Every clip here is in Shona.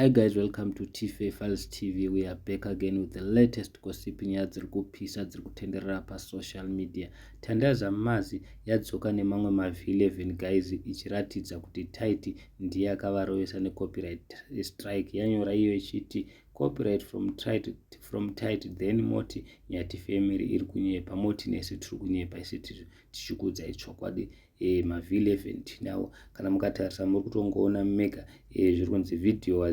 Hi guys, welcome to TFA Files TV. We are back again with the latest gossip nyaya dziri kupisa dziri kutenderera pasocial media. Tandaza Mazi yadzoka nemamwe ma-V11 guys ichiratidza kuti Taiti ndiye akavarovesa necopyright strike. Yanyora iyo ichiti copyright from Taiti then moti Nyati family iri kunyepa, moti nese tiri kunyepa isi tichikuudzai chokwadi. Ma-V11 tinawo kana mukatarisa muri kutongoona mega zviri kunzi video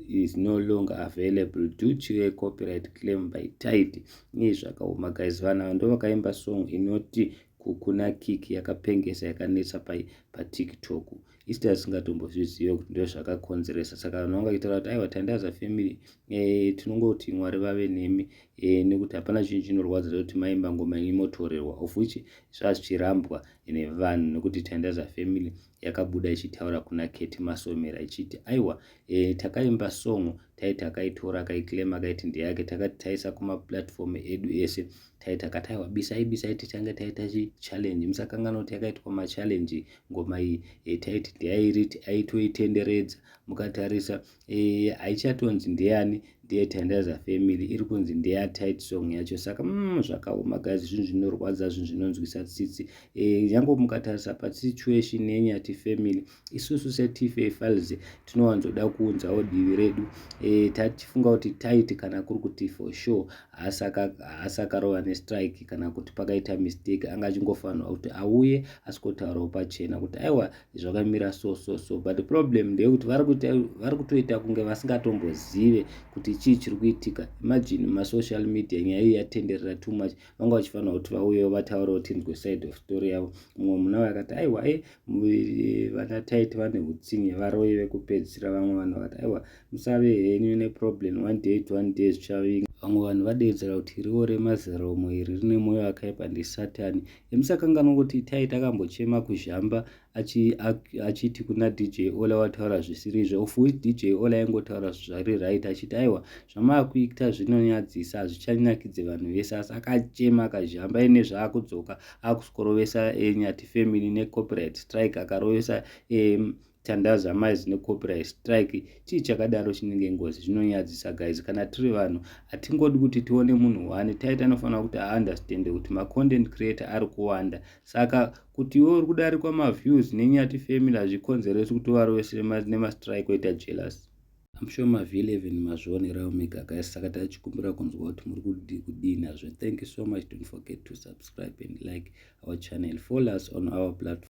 is no longer available due to a copyright claim by Taiti. Zvakaoma guys, vanhu ndo vakaimba song inoti kukuna kiki yakapengesa yakanetsa paTikTok. Isi tisingatombozviziva kuti ndo zvakakonzeresa. Saka vanhu vangakitaura kuti aiwa Tandaza family tinongoti Mwari vave nemi nekuti hapana chinhu chinorwadza kuti maimba ngoma imotorerwa, of which zvichirambwa nevanhu nekuti Tandaza family yakabuda ichitaura kuna Keti Masomera ichiti aiwa takaimba song Taiti akaitora akaiclaim akaiti ndeyake, takati taisa kumaplatform edu ese Taiti akati aiwa bisai tichange taita challenge, musakanganwa kuti yakaitwa machallenge ngoma iyi. Taiti ndeyairiti aitoitenderedza, mukatarisa haichatonzi ndeyani ndiye Tandaza family, iri kunzi ndeya Taiti song yacho. Saka zvakaoma guys, zvinhu zvinorwadza, zvinhu zvinonzwisa tsitsi. Nyange mukatarisa pasituation yeNyati family, isusu seTFA Files tinowanzoda kuunzawo divi redu. Tatifunga kuti Taiti kana kuri kuti for sure hasakarova nestrike kana kuti pakaita mistake, anga achingofanirwa kuti auye asikotaurawo pachena kuti aiwa zvakamira so but problem ndeyekuti vari kutoita kunge vasingatombozive kuti chii chiri kuitika. Imagine masocial media nyaya iyi yatenderera too much, vanga vachifanira kuti vauyewo vataurawo tinzwe side of story yavo. Mumwe munavo akati aiwa vana Taiti vane hutsinye varoive kupedzisira. Vamwe vanhu vakati aiwa musave henyu neproblem, one day zvichavinga. Vamwe vanhu vadedzera kuti riwo remazeromo iri rine mwoyo wakaipa ndisatani. Musakanganwa kuti Taiti akambochema kuzhamba achiti kuna DJ Ola wataura zvisirizvo, of which DJ Ola aingotaura zvari right achiti aiwa zvamaakuita zvinonyadzisa, hazvichanakidze vanhu vese. Asi akachema akazhamba ine zvaakudzoka akuskorovesa Nyati family necopyright strike, akarovesa Tandaza Mazi necopyright strike. Chii chakadaro chinenge ngozi, zvinonyadzisa guys. Kana tiri vanhu hatingodi kuti tione munhu wani. Taiti anofanira kuti aunderstand kuti macontent creator ari kuwanda, saka kuti iwe uri kudarikwa maviews neNyati family hazvikonzeresi kuti varovese nemastrike oita jealous. I'm sure ma-V11 mazvionerawo mega guys, saka tichikumbira kunzwa kuti muri kudini nazvo. Thank you so much. Don't forget to subscribe and like our channel. Follow us on our platform.